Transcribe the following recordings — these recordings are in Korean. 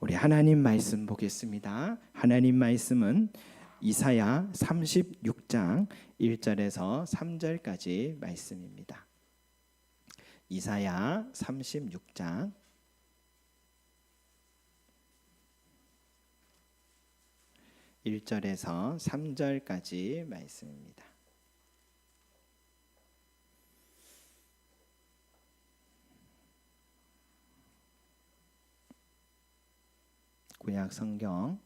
우리 하나님 말씀 보겠습니다. 하나님 말씀은 이사야 36장 1절에서 3절까지 말씀입니다. 이사야 36장 1절에서 3절까지 말씀입니다. 구약 성경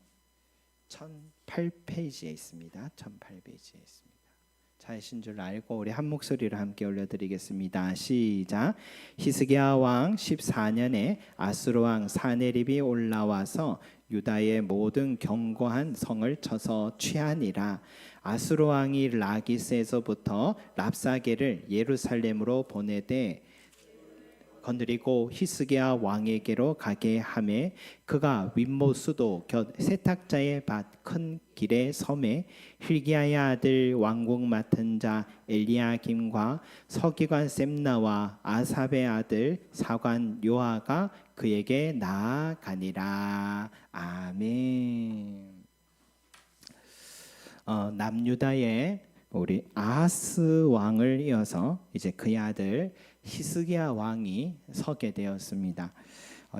1008페이지에 있습니다. 1008페이지에 있습니다. 차이신 줄 알고 우리 한 목소리로 함께 올려드리겠습니다. 시작. 히스기야 왕 14년에 아수르 왕 사네립이 올라와서 유다의 모든 견고한 성을 쳐서 취하니라. 아수르 왕이 라기스에서부터 랍사게를 예루살렘으로 보내되 건드리고 히스기야 왕에게로 가게 하매 그가 윗모 수도 곁 세탁자의 밭 큰 길의 섬에 힐기야의 아들 왕국 맡은 자 엘리야김과 서기관 셈나와 아삽의 아들 사관 요아가 그에게 나아가니라. 아멘. 남유다의 우리 아하스 왕을 이어서 이제 그의 아들 히스기야 왕이 서게 되었습니다.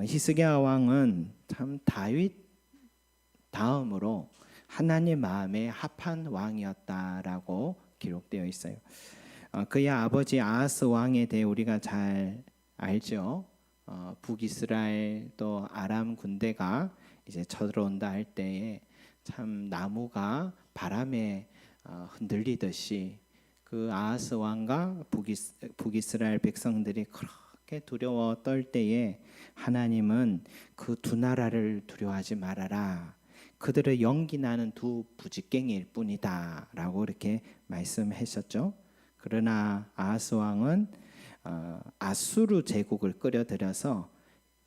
히스기야 왕은 참 다윗 다음으로 하나님 마음에 합한 왕이었다라고 기록되어 있어요. 그의 아버지 아하스 왕에 대해 우리가 잘 알죠. 북이스라엘 또 아람 군대가 이제 쳐들어온다 할 때에 참 나무가 바람에 흔들리듯이 그 아하스 왕과 북이스라엘 백성들이 그렇게 두려워 떨 때에 하나님은 그 두 나라를 두려워하지 말아라. 그들의 연기 나는 두 부직갱이일 뿐이다 라고 이렇게 말씀하셨죠. 그러나 아하스 왕은 아수르 제국을 끌어들여서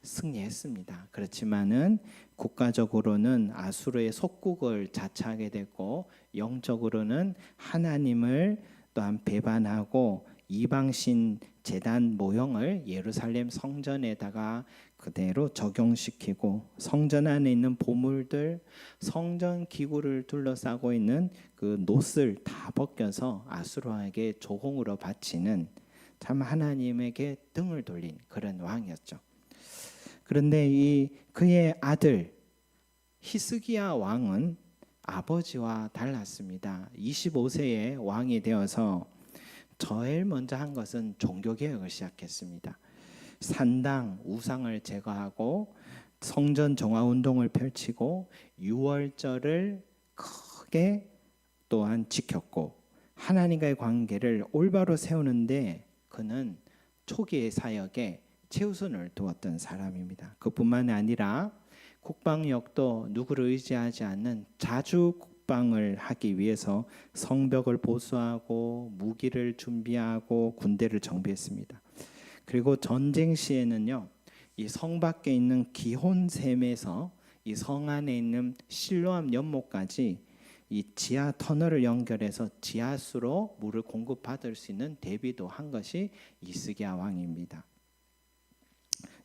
승리했습니다. 그렇지만은 국가적으로는 아수르의 속국을 자처하게 됐고 영적으로는 하나님을 또한 배반하고 이방신 제단 모형을 예루살렘 성전에다가 그대로 적용시키고 성전 안에 있는 보물들, 성전 기구를 둘러싸고 있는 그 놋을 다 벗겨서 아수르에게 조공으로 바치는 참 하나님에게 등을 돌린 그런 왕이었죠. 그런데 그의 아들 히스기야 왕은 아버지와 달랐습니다. 25세에 왕이 되어서 제일 먼저 한 것은 종교개혁을 시작했습니다. 산당, 우상을 제거하고 성전 정화운동을 펼치고 유월절을 크게 또한 지켰고 하나님과의 관계를 올바로 세우는데 그는 초기의 사역에 최우선을 두었던 사람입니다. 그뿐만 아니라 국방력도 누구를 의지하지 않는 자주 국방을 하기 위해서 성벽을 보수하고 무기를 준비하고 군대를 정비했습니다. 그리고 전쟁 시에는요, 이 성 밖에 있는 기혼샘에서 이 성 안에 있는 실로암 연못까지 이 지하 터널을 연결해서 지하수로 물을 공급받을 수 있는 대비도 한 것이 히스기야 왕입니다.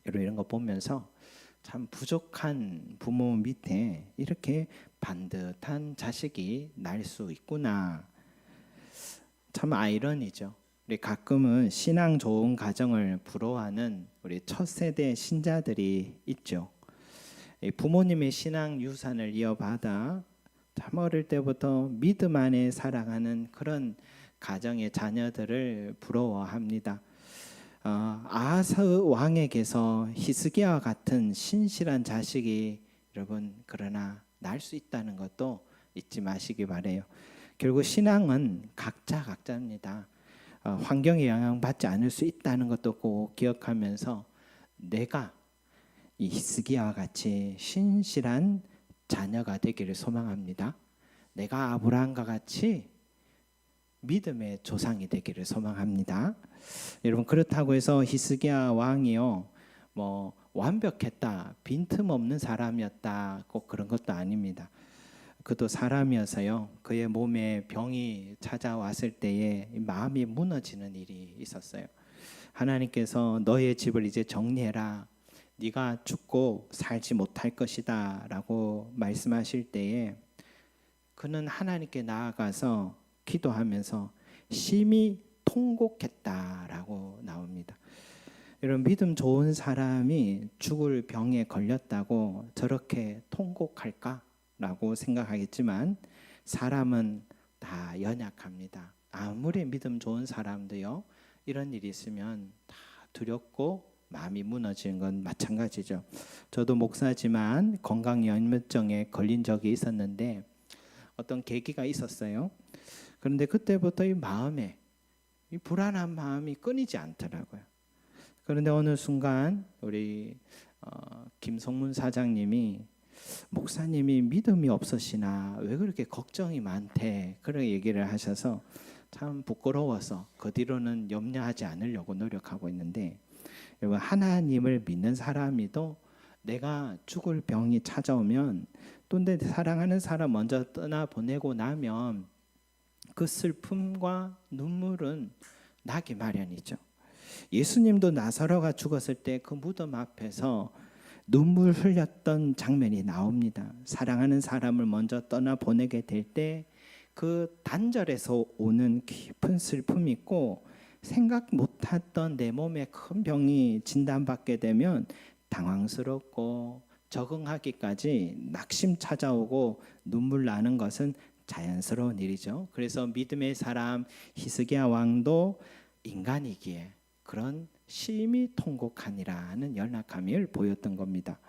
여러분 이런 거 보면서 참 부족한 부모 밑에 이렇게 반듯한 자식이 날 수 있구나. 참 아이러니죠. 우리 가끔은 신앙 좋은 가정을 부러워하는 우리 첫 세대 신자들이 있죠. 부모님의 신앙 유산을 이어받아 참 어릴 때부터 믿음 안에 살아가는 그런 가정의 자녀들을 부러워합니다. 아하스 왕에게서 히스기야와 같은 신실한 자식이 여러분 그러나 날 수 있다는 것도 잊지 마시기 바래요. 결국 신앙은 각자입니다. 환경에 영향받지 않을 수 있다는 것도 꼭 기억하면서 내가 이 히스기야와 같이 신실한 자녀가 되기를 소망합니다. 내가 아브라함과 같이 믿음의 조상이 되기를 소망합니다. 여러분 그렇다고 해서 히스기야 왕이요 뭐 완벽했다, 빈틈없는 사람이었다 꼭 그런 것도 아닙니다. 그도 사람이어서요 그의 몸에 병이 찾아왔을 때에 마음이 무너지는 일이 있었어요. 하나님께서 너의 집을 이제 정리해라, 네가 죽고 살지 못할 것이다 라고 말씀하실 때에 그는 하나님께 나아가서 기도하면서 심히 통곡했다라고 나옵니다. 여러분, 믿음 좋은 사람이 죽을 병에 걸렸다고 저렇게 통곡할까라고 생각하겠지만 사람은 다 연약합니다. 아무리 믿음 좋은 사람도요, 이런 일이 있으면 다 두렵고 마음이 무너지는 건 마찬가지죠. 저도 목사지만 건강염려증에 걸린 적이 있었는데 어떤 계기가 있었어요. 그런데 그때부터 이 마음에 이 불안한 마음이 끊이지 않더라고요. 그런데 어느 순간 우리 김성문 사장님이 목사님이 믿음이 없으시나 왜 그렇게 걱정이 많대 그런 얘기를 하셔서 참 부끄러워서 그 뒤로는 염려하지 않으려고 노력하고 있는데, 여러분, 하나님을 믿는 사람이도 내가 죽을 병이 찾아오면 또 내 사랑하는 사람 먼저 떠나보내고 나면 그 슬픔과 눈물은 나기 마련이죠. 예수님도 나사로가 죽었을 때 그 무덤 앞에서 눈물 흘렸던 장면이 나옵니다. 사랑하는 사람을 먼저 떠나보내게 될 때 그 단절에서 오는 깊은 슬픔이 있고, 생각 못했던 내 몸에 큰 병이 진단받게 되면 당황스럽고 적응하기까지 낙심 찾아오고 눈물 나는 것은 자연스러운 일이죠. 그래서 믿음의 사람 히스기야 왕도 인간이기에 그런 심히 통곡하니라는 연약함을 보였던 겁니다.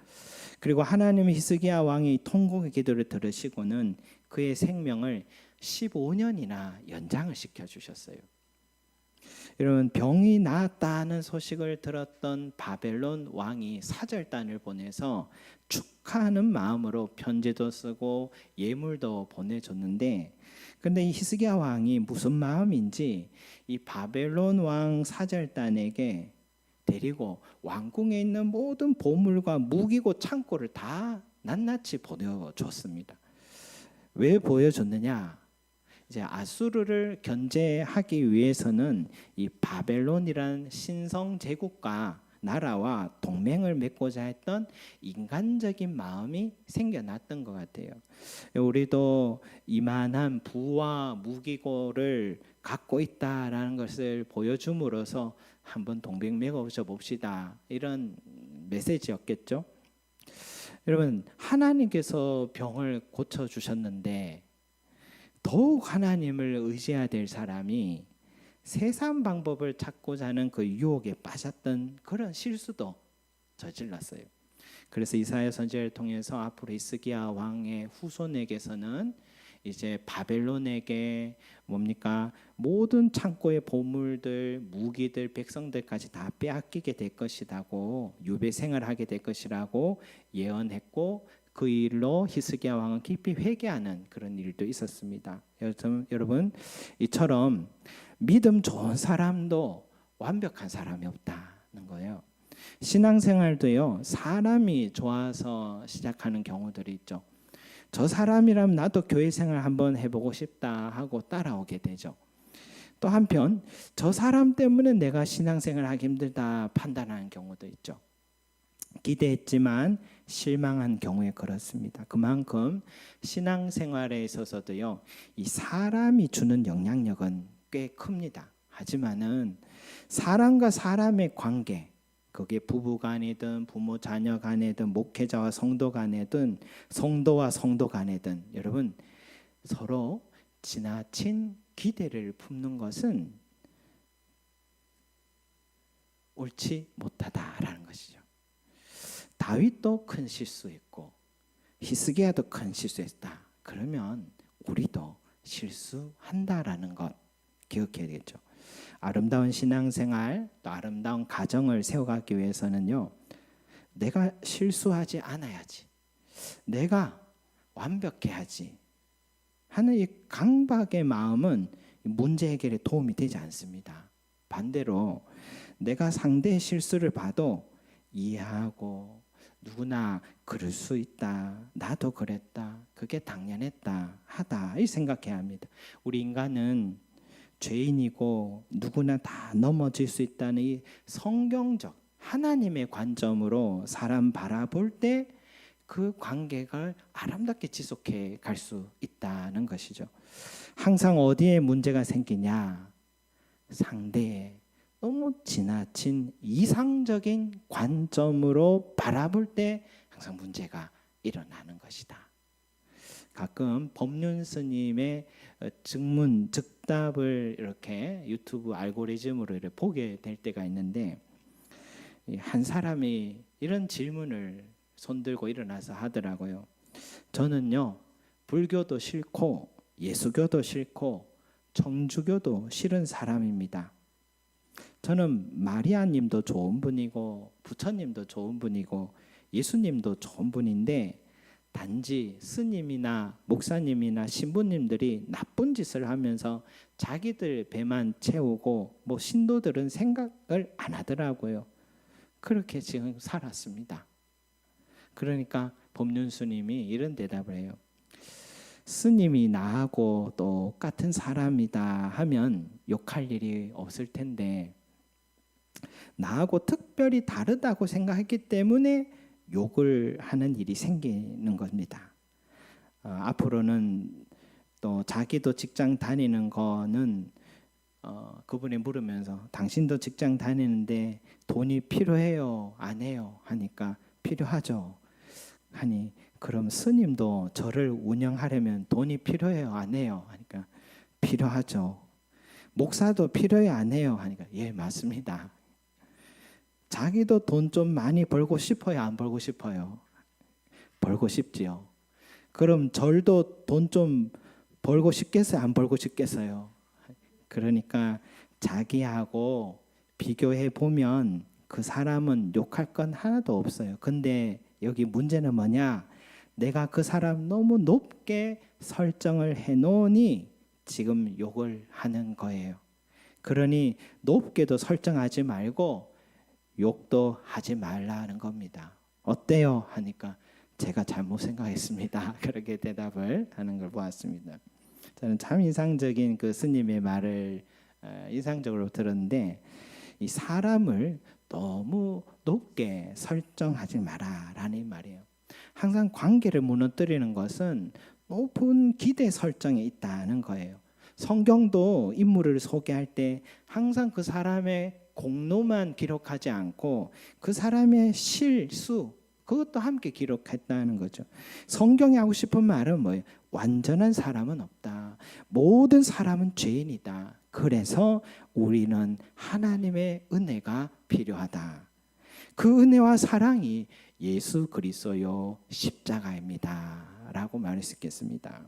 그리고 하나님은 히스기야 왕이 통곡의 기도를 들으시고는 그의 생명을 15년이나 연장을 시켜주셨어요. 여러분, 병이 나았다는 소식을 들었던 바벨론 왕이 사절단을 보내서 축하하는 마음으로 편지도 쓰고 예물도 보내줬는데, 근데 이 히스기야 왕이 무슨 마음인지 이 바벨론 왕 사절단에게 데리고 왕궁에 있는 모든 보물과 무기고 창고를 다 낱낱이 보여줬습니다. 왜 보여줬느냐? 이제 아수르를 견제하기 위해서는 이 바벨론이란 신성 제국과 나라와 동맹을 맺고자 했던 인간적인 마음이 생겨났던 것 같아요. 우리도 이만한 부와 무기고를 갖고 있다라는 것을 보여줌으로써 한번 동맹 맺어보셔 봅시다, 이런 메시지였겠죠. 여러분, 하나님께서 병을 고쳐주셨는데 더욱 하나님을 의지해야 될 사람이 세상 방법을 찾고자 하는 그 유혹에 빠졌던 그런 실수도 저질렀어요. 그래서 이사야 선지자를 통해서 앞으로 히스기야 왕의 후손에게서는 이제 바벨론에게 뭡니까? 모든 창고의 보물들, 무기들, 백성들까지 다 빼앗기게 될 것이라고, 유배 생활하게 될 것이라고 예언했고, 그 일로 히스기야 왕은 깊이 회개하는 그런 일도 있었습니다. 여러분, 이처럼 믿음 좋은 사람도 완벽한 사람이 없다는 거예요. 신앙생활도요, 사람이 좋아서 시작하는 경우들이 있죠. 저 사람이라면 나도 교회 생활 한번 해보고 싶다 하고 따라오게 되죠. 또 한편 저 사람 때문에 내가 신앙생활 하기 힘들다 판단하는 경우도 있죠. 기대했지만 실망한 경우에 그렇습니다. 그만큼 신앙생활에 있어서도요, 이 사람이 주는 영향력은 꽤 큽니다. 하지만은 사람과 사람의 관계, 그게 부부 간이든 부모 자녀 간이든 목회자와 성도 간이든 성도와 성도 간이든, 여러분, 서로 지나친 기대를 품는 것은 옳지 못하다라는 것이죠. 다윗도 큰 실수했고 히스기야도 큰 실수했다. 그러면 우리도 실수한다라는 것 기억해야 되겠죠. 아름다운 신앙생활, 또 아름다운 가정을 세워가기 위해서는요, 내가 실수하지 않아야지, 내가 완벽해야지 하는 이 강박의 마음은 문제 해결에 도움이 되지 않습니다. 반대로 내가 상대의 실수를 봐도 이해하고, 누구나 그럴 수 있다, 나도 그랬다, 그게 당연했다 하다, 이 생각해야 합니다. 우리 인간은 죄인이고 누구나 다 넘어질 수 있다는 이 성경적 하나님의 관점으로 사람 바라볼 때 그 관계가 아름답게 지속해 갈 수 있다는 것이죠. 항상 어디에 문제가 생기냐? 상대의 너무 지나친 이상적인 관점으로 바라볼 때 항상 문제가 일어나는 것이다. 가끔 법륜 스님의 증문, 즉답을 이렇게 유튜브 알고리즘으로 이렇게 보게 될 때가 있는데, 한 사람이 이런 질문을 손들고 일어나서 하더라고요. 저는요, 불교도 싫고 예수교도 싫고 천주교도 싫은 사람입니다. 저는 마리아님도 좋은 분이고 부처님도 좋은 분이고 예수님도 좋은 분인데, 단지 스님이나 목사님이나 신부님들이 나쁜 짓을 하면서 자기들 배만 채우고 신도들은 생각을 안 하더라고요. 그렇게 지금 살았습니다. 그러니까 법륜 스님이 이런 대답을 해요. 스님이 나하고 똑같은 사람이다 하면 욕할 일이 없을 텐데, 나하고 특별히 다르다고 생각했기 때문에 욕을 하는 일이 생기는 겁니다. 앞으로는 또 자기도 직장 다니는 거는 그분이 물으면서 당신도 직장 다니는데 돈이 필요해요? 안 해요? 하니까 필요하죠. 하니 그럼 스님도 저를 운영하려면 돈이 필요해요? 안 해요? 하니까 필요하죠. 목사도 필요해요? 안 해요? 하니까 예, 맞습니다. 자기도 돈 좀 많이 벌고 싶어요? 안 벌고 싶어요? 벌고 싶지요. 그럼 절도 돈 좀 벌고 싶겠어요? 안 벌고 싶겠어요? 그러니까 자기하고 비교해 보면 그 사람은 욕할 건 하나도 없어요. 근데 여기 문제는 뭐냐? 내가 그 사람 너무 높게 설정을 해놓으니 지금 욕을 하는 거예요. 그러니 높게도 설정하지 말고 욕도 하지 말라는 겁니다. 어때요? 하니까 제가 잘못 생각했습니다. 그렇게 대답을 하는 걸 보았습니다. 저는 참 인상적인 그 스님의 말을 인상적으로 들었는데, 이 사람을 너무 높게 설정하지 마라라는 말이에요. 항상 관계를 무너뜨리는 것은 높은 기대 설정에 있다는 거예요. 성경도 인물을 소개할 때 항상 그 사람의 공로만 기록하지 않고 그 사람의 실수, 그것도 함께 기록했다는 거죠. 성경이 하고 싶은 말은 뭐예요? 완전한 사람은 없다. 모든 사람은 죄인이다. 그래서 우리는 하나님의 은혜가 필요하다. 그 은혜와 사랑이 예수 그리스도요 십자가입니다. 라고 말할 수 있겠습니다.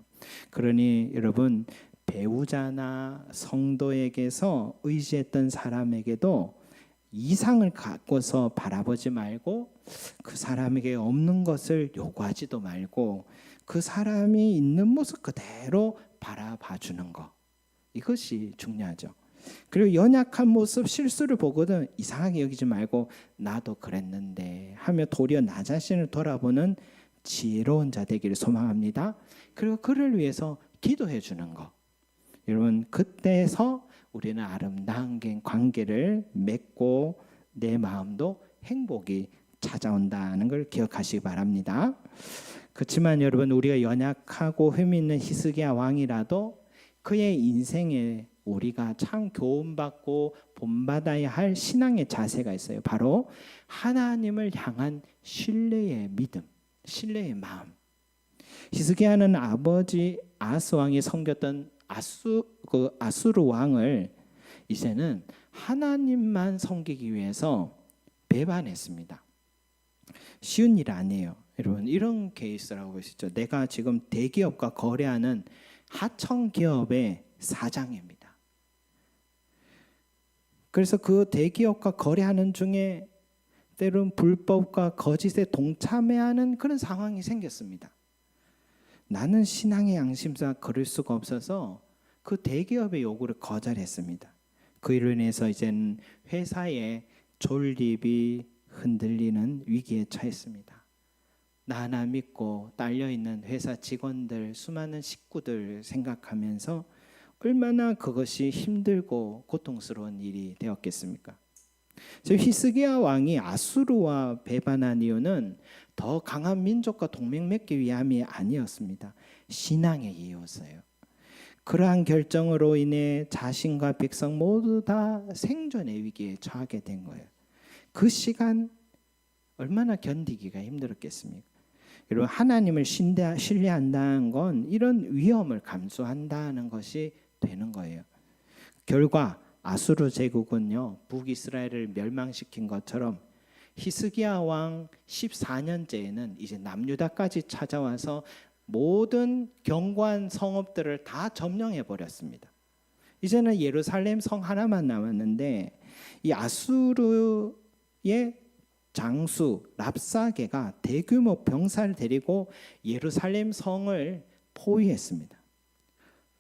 그러니 여러분, 배우자나 성도에게서 의지했던 사람에게도 이상을 갖고서 바라보지 말고, 그 사람에게 없는 것을 요구하지도 말고 그 사람이 있는 모습 그대로 바라봐 주는 것, 이것이 중요하죠. 그리고 연약한 모습, 실수를 보거든 이상하게 여기지 말고 나도 그랬는데 하며 도리어 나 자신을 돌아보는 지혜로운 자 되기를 소망합니다. 그리고 그를 위해서 기도해 주는 것. 여러분, 그때에서 우리는 아름다운 관계를 맺고 내 마음도 행복이 찾아온다는 걸 기억하시기 바랍니다. 그렇지만 여러분, 우리가 연약하고 흠이 있는 히스기야 왕이라도 그의 인생에 우리가 참 교훈받고 본받아야 할 신앙의 자세가 있어요. 바로 하나님을 향한 신뢰의 믿음, 신뢰의 마음. 히스기야는 아버지 아스 왕이 섬겼던 아수르 왕을 이제는 하나님만 섬기기 위해서 배반했습니다. 쉬운 일 아니에요. 여러분, 이런 케이스라고 있죠. 내가 지금 대기업과 거래하는 하청 기업의 사장입니다. 그래서 그 대기업과 거래하는 중에 때로는 불법과 거짓에 동참해하는 그런 상황이 생겼습니다. 나는 신앙의 양심상 그럴 수가 없어서 그 대기업의 요구를 거절했습니다. 그로 인해서 이제는 회사의 존립이 흔들리는 위기에 처했습니다. 나 하나 믿고 딸려있는 회사 직원들, 수많은 식구들 생각하면서 얼마나 그것이 힘들고 고통스러운 일이 되었겠습니까? 지금 히스기야 왕이 아수르와 배반한 이유는 더 강한 민족과 동맹 맺기 위함이 아니었습니다. 신앙의 이유였어요. 그러한 결정으로 인해 자신과 백성 모두 다 생존의 위기에 처하게 된 거예요. 그 시간 얼마나 견디기가 힘들었겠습니까? 여러분, 하나님을 신뢰한다는 건 이런 위험을 감수한다는 것이 되는 거예요. 결과 아수르 제국은요, 북이스라엘을 멸망시킨 것처럼 히스기야 왕 14년째에는 이제 남유다까지 찾아와서 모든 견고한 성읍들을 다 점령해 버렸습니다. 이제는 예루살렘 성 하나만 남았는데 이 아수르의 장수 랍사게가 대규모 병사를 데리고 예루살렘 성을 포위했습니다.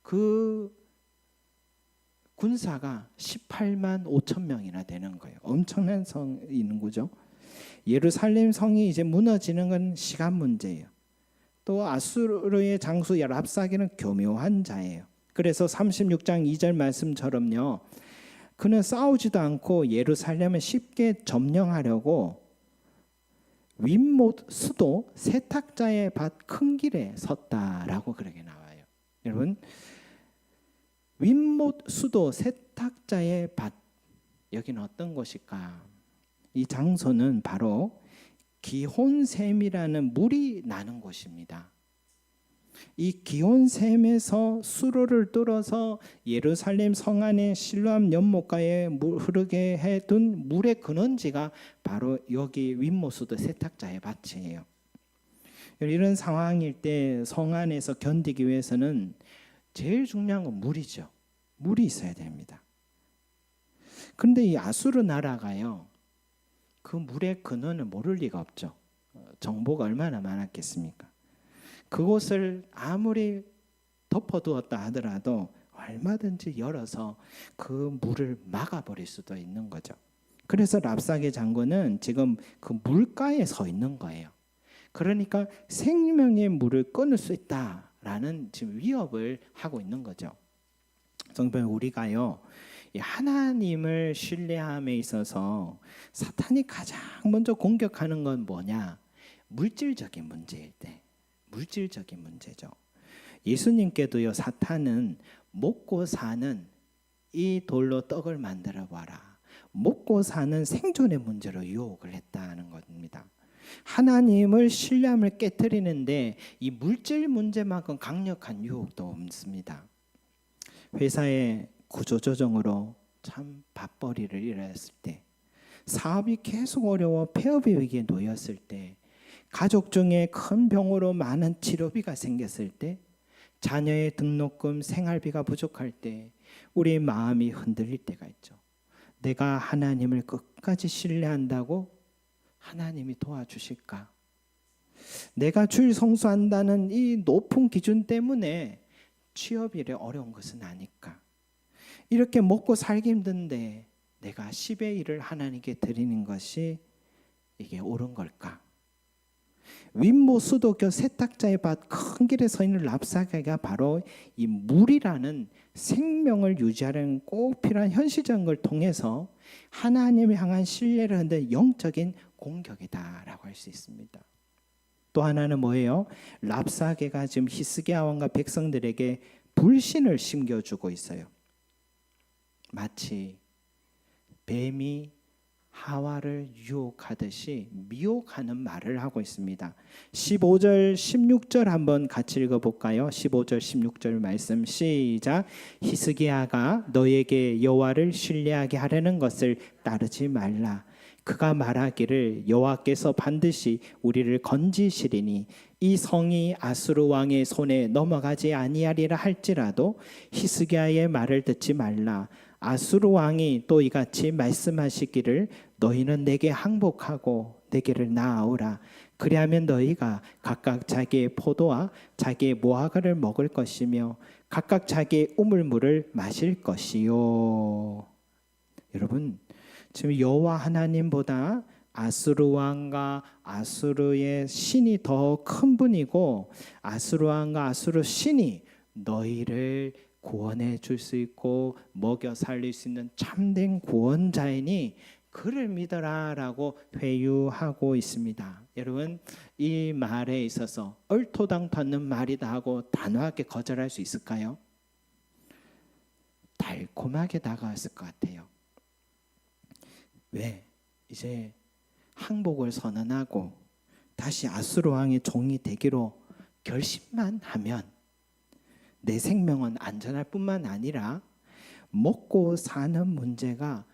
그 군사가 18만 5천 명이나 되는 거예요. 엄청난 성인 거죠. 예루살렘 성이 이제 무너지는 건 시간 문제예요. 또 아수르의 장수 랍사게는 교묘한 자예요. 그래서 36장 2절 말씀처럼요, 그는 싸우지도 않고 예루살렘을 쉽게 점령하려고 윗못 수도 세탁자의 밭 큰 길에 섰다라고 그렇게 나와요. 여러분, 윗못 수도 세탁자의 밭, 여기는 어떤 곳일까? 이 장소는 바로 기혼샘이라는 물이 나는 곳입니다. 이 기혼샘에서 수로를 뚫어서 예루살렘 성 안에 실로암 연못가에 흐르게 해둔 물의 근원지가 바로 여기 윗모수도 세탁자의 밭이에요. 이런 상황일 때 성 안에서 견디기 위해서는 제일 중요한 건 물이죠. 물이 있어야 됩니다. 그런데 이 아수르 나라가요, 그 물의 근원을 모를 리가 없죠. 정보가 얼마나 많았겠습니까? 그곳을 아무리 덮어두었다 하더라도 얼마든지 열어서 그 물을 막아버릴 수도 있는 거죠. 그래서 랍사게 장군은 지금 그 물가에 서 있는 거예요. 그러니까 생명의 물을 끊을 수 있다라는 지금 위협을 하고 있는 거죠. 정말 우리가요, 하나님을 신뢰함에 있어서 사탄이 가장 먼저 공격하는 건 뭐냐? 물질적인 문제일 때, 물질적인 문제죠. 예수님께도요, 사탄은 먹고 사는 이 돌로 떡을 만들어 봐라, 먹고 사는 생존의 문제로 유혹을 했다는 겁니다. 하나님을 신뢰함을 깨뜨리는데 이 물질 문제만큼 강력한 유혹도 없습니다. 회사의 구조조정으로 참 밥벌이를 일했을 때, 사업이 계속 어려워 폐업의 위기에 놓였을 때, 가족 중에 큰 병으로 많은 치료비가 생겼을 때, 자녀의 등록금, 생활비가 부족할 때 우리의 마음이 흔들릴 때가 있죠. 내가 하나님을 끝까지 신뢰한다고 하나님이 도와주실까? 내가 주일 성수한다는 이 높은 기준 때문에 취업이 어려운 것은 아닐까? 이렇게 먹고 살기 힘든데 내가 10의 1을 하나님께 드리는 것이 이게 옳은 걸까? 윗모 수도교 세탁자의 밭 큰 길에 서 있는 랍사게가 바로 이 물이라는 생명을 유지하려는 꼭 필요한 현실적인 걸 통해서 하나님을 향한 신뢰를 흔든 영적인 공격이다라고 할 수 있습니다. 또 하나는 뭐예요? 랍사게가 지금 히스기야 왕과 백성들에게 불신을 심겨주고 있어요. 마치 뱀이 하와를 유혹하듯이 미혹하는 말을 하고 있습니다. 15절 16절 한번 같이 읽어볼까요? 15절 16절 말씀 시작. 히스기야가 너에게 여호와를 신뢰하게 하려는 것을 따르지 말라. 그가 말하기를 여호와께서 반드시 우리를 건지시리니 이 성이 아수르 왕의 손에 넘어가지 아니하리라 할지라도 히스기야의 말을 듣지 말라. 아수르 왕이 또 이같이 말씀하시기를 너희는 내게 항복하고 내게를 나아오라. 그리하면 너희가 각각 자기의 포도와 자기의 무화과를 먹을 것이며 각각 자기의 우물물을 마실 것이요. 여러분, 지금 여호와 하나님보다 아수르 왕과 아수르의 신이 더 큰 분이고, 아수르 왕과 아수르 신이 너희를 구원해 줄 수 있고 먹여 살릴 수 있는 참된 구원자이니 그를 믿어라라고 회유하고 있습니다. 여러분, 이 말에 있어서 얼토당토않는 말이다 하고 단호하게 거절할 수 있을까요? 달콤하게 다가왔을 것 같아요. 왜? 이제 항복을 선언하고 다시 아수르 왕의 종이 되기로 결심만 하면 내 생명은 안전할 뿐만 아니라 먹고 사는 문제가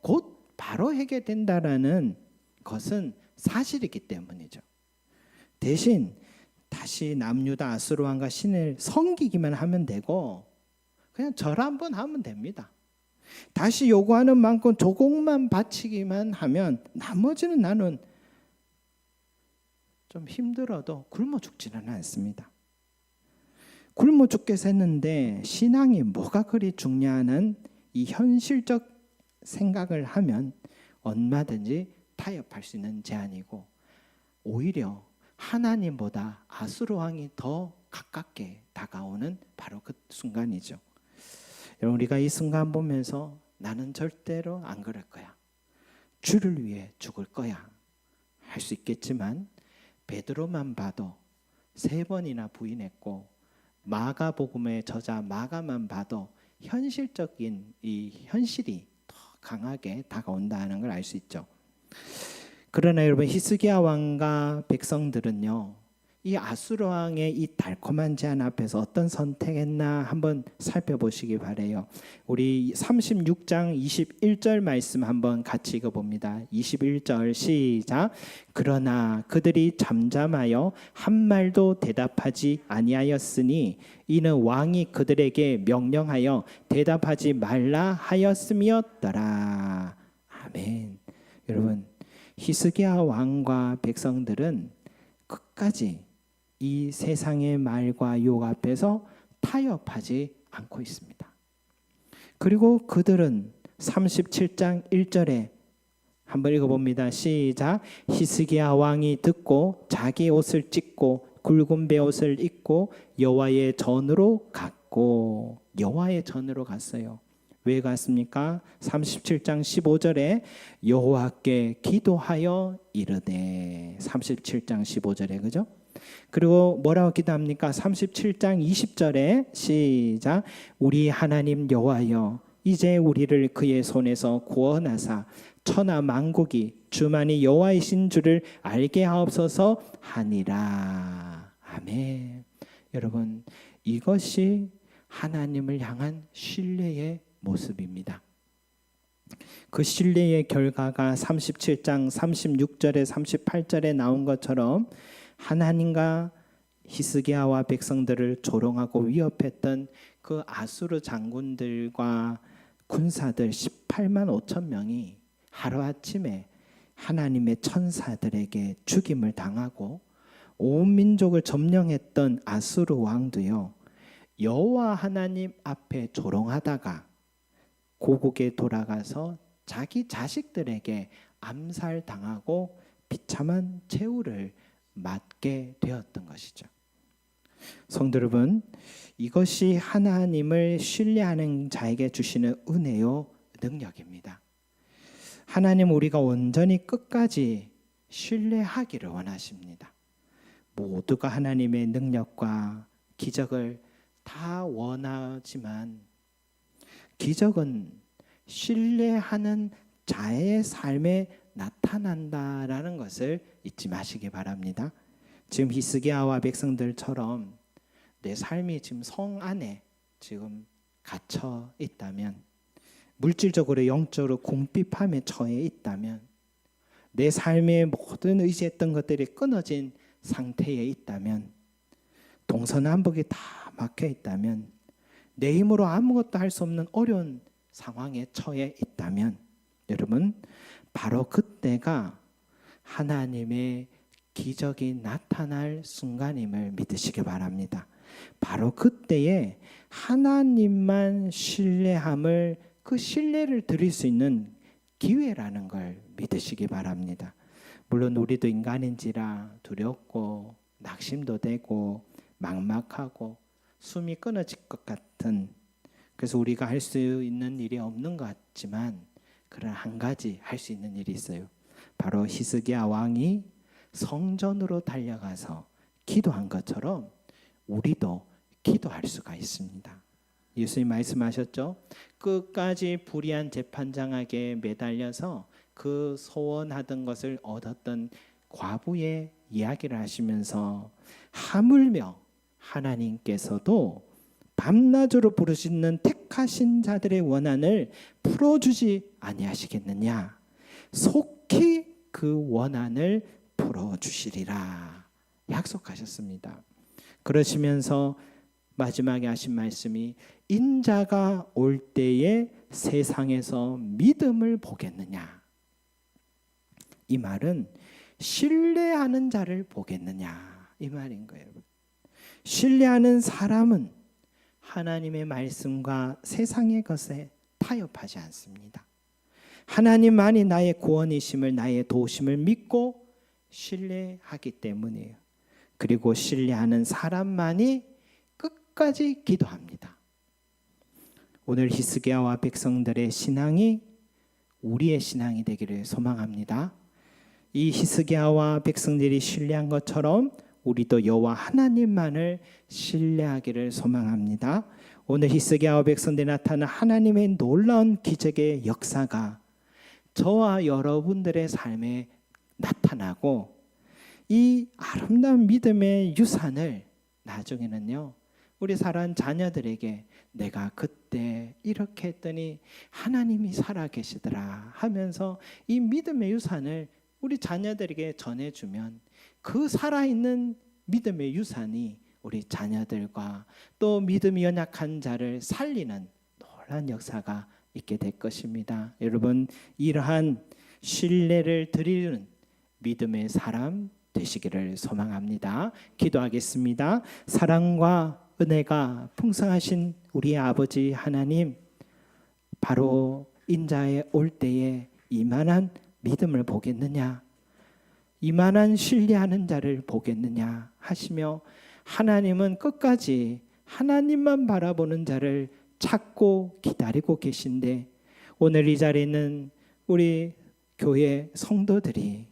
곧 바로 해결된다라는 것은 사실이기 때문이죠. 대신 다시 남유다 아수르 왕과 신을 섬기기만 하면 되고 그냥 절 한번 하면 됩니다. 다시 요구하는 만큼 조공만 바치기만 하면 나머지는 나는 좀 힘들어도 굶어 죽지는 않습니다. 굶어 죽겠어 했는데 신앙이 뭐가 그리 중요하는 이 현실적 생각을 하면 얼마든지 타협할 수 있는 제안이고 오히려 하나님보다 아수르 왕이 더 가깝게 다가오는 바로 그 순간이죠. 여러분, 우리가 이 순간 보면서 나는 절대로 안 그럴 거야, 주를 위해 죽을 거야 할 수 있겠지만 베드로만 봐도 3번이나 부인했고 마가복음의 저자 마가만 봐도 현실적인 이 현실이 더 강하게 다가온다는 걸 알 수 있죠. 그러나 여러분, 히스기야 왕과 백성들은요, 이 아수르 왕의 이 달콤한 제안 앞에서 어떤 선택했나 한번 살펴보시기 바래요. 우리 36장 21절 말씀 한번 같이 읽어봅니다. 21절 시작. 그러나 그들이 잠잠하여 한 말도 대답하지 아니하였으니 이는 왕이 그들에게 명령하여 대답하지 말라 하였음이었더라. 아멘. 여러분, 히스기야 왕과 백성들은 끝까지 이 세상의 말과 유혹 앞에서 타협하지 않고 있습니다. 그리고 그들은 37장 1절에 한번 읽어봅니다. 시작. 히스기야 왕이 듣고 자기 옷을 찢고 굵은 베옷을 입고 여호와의 전으로 갔고, 여호와의 전으로 갔어요. 왜 갔습니까? 37장 15절에 여호와께 기도하여 이르되, 37장 15절에, 그죠? 그리고 뭐라고 기도합니까? 37장 20절에 시작. 우리 하나님 여호와여, 이제 우리를 그의 손에서 구원하사 천하 만국이 주만이 여호와이신 줄을 알게 하옵소서 하니라. 아멘. 여러분, 이것이 하나님을 향한 신뢰의 모습입니다. 그 신뢰의 결과가 37장 36절에 38절에 나온 것처럼 하나님과 히스기야와 백성들을 조롱하고 위협했던 그 아수르 장군들과 군사들 18만 5천 명이 하루아침에 하나님의 천사들에게 죽임을 당하고 온 민족을 점령했던 아수르 왕도요, 여호와 하나님 앞에 조롱하다가 고국에 돌아가서 자기 자식들에게 암살당하고 비참한 최후를 맞게 되었던 것이죠. 성도 여러분, 이것이 하나님을 신뢰하는 자에게 주시는 은혜요 능력입니다. 하나님, 우리가 온전히 끝까지 신뢰하기를 원하십니다. 모두가 하나님의 능력과 기적을 다 원하지만 기적은 신뢰하는 자의 삶에 나타난다라는 것을 잊지 마시기 바랍니다. 지금 히스기야와 백성들처럼 내 삶이 지금 성 안에 지금 갇혀 있다면, 물질적으로 영적으로 궁핍함에 처해 있다면, 내 삶의 모든 의지했던 것들이 끊어진 상태에 있다면, 동서남북이 다 막혀 있다면, 내 힘으로 아무것도 할 수 없는 어려운 상황에 처해 있다면, 여러분, 바로 그때가 하나님의 기적이 나타날 순간임을 믿으시기 바랍니다. 바로 그때에 하나님만 신뢰함을, 그 신뢰를 드릴 수 있는 기회라는 걸 믿으시기 바랍니다. 물론 우리도 인간인지라 두렵고 낙심도 되고 막막하고 숨이 끊어질 것 같은, 그래서 우리가 할 수 있는 일이 없는 것 같지만, 그러나 한 가지 할 수 있는 일이 있어요. 바로 히스기야 왕이 성전으로 달려가서 기도한 것처럼 우리도 기도할 수가 있습니다. 예수님 말씀하셨죠. 끝까지 불의한 재판장에게 매달려서 그 소원하던 것을 얻었던 과부의 이야기를 하시면서 하물며 하나님께서도 밤낮으로 부르시는 택하신 자들의 원한을 풀어주지 아니하시겠느냐. 속히 그 원한을 풀어주시리라 약속하셨습니다. 그러시면서 마지막에 하신 말씀이 인자가 올 때에 세상에서 믿음을 보겠느냐. 이 말은 신뢰하는 자를 보겠느냐 이 말인 거예요. 신뢰하는 사람은 하나님의 말씀과 세상의 것에 타협하지 않습니다. 하나님만이 나의 구원이심을 나의 도우심을 믿고 신뢰하기 때문이에요. 그리고 신뢰하는 사람만이 끝까지 기도합니다. 오늘 히스기야와 백성들의 신앙이 우리의 신앙이 되기를 소망합니다. 이 히스기야와 백성들이 신뢰한 것처럼 우리도 여호와 하나님만을 신뢰하기를 소망합니다. 오늘 히스기야와 백성들이 나타난 하나님의 놀라운 기적의 역사가 저와 여러분들의 삶에 나타나고 이 아름다운 믿음의 유산을 나중에는요 우리 사랑하는 자녀들에게 내가 그때 이렇게 했더니 하나님이 살아계시더라 하면서 이 믿음의 유산을 우리 자녀들에게 전해주면 그 살아있는 믿음의 유산이 우리 자녀들과 또 믿음이 연약한 자를 살리는 놀라운 역사가 있게 될 것입니다. 여러분 이러한 신뢰를 드리는 믿음의 사람 되시기를 소망합니다. 기도하겠습니다. 사랑과 은혜가 풍성하신 우리 아버지 하나님, 바로 인자에 올 때에 이만한 믿음을 보겠느냐, 이만한 신뢰하는 자를 보겠느냐 하시며 하나님은 끝까지 하나님만 바라보는 자를 찾고 기다리고 계신데 오늘 이 자리에 있는 우리 교회 성도들이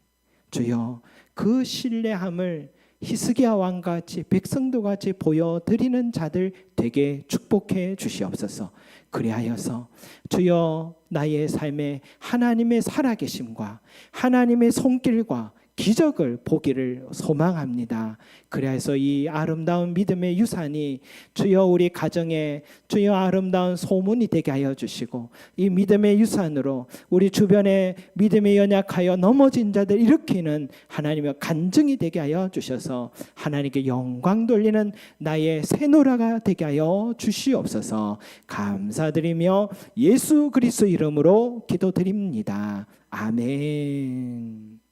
주여 그 신뢰함을 히스기야 왕같이 백성도같이 보여드리는 자들 되게 축복해 주시옵소서. 그리하여서 주여 나의 삶에 하나님의 살아계심과 하나님의 손길과 기적을 보기를 소망합니다. 그래서 이 아름다운 믿음의 유산이 주여 우리 가정에 주여 아름다운 소문이 되게 하여 주시고 이 믿음의 유산으로 우리 주변에 믿음에 연약하여 넘어진 자들 일으키는 하나님의 간증이 되게 하여 주셔서 하나님께 영광 돌리는 나의 새노라가 되게 하여 주시옵소서. 감사드리며 예수 그리스도 이름으로 기도드립니다. 아멘.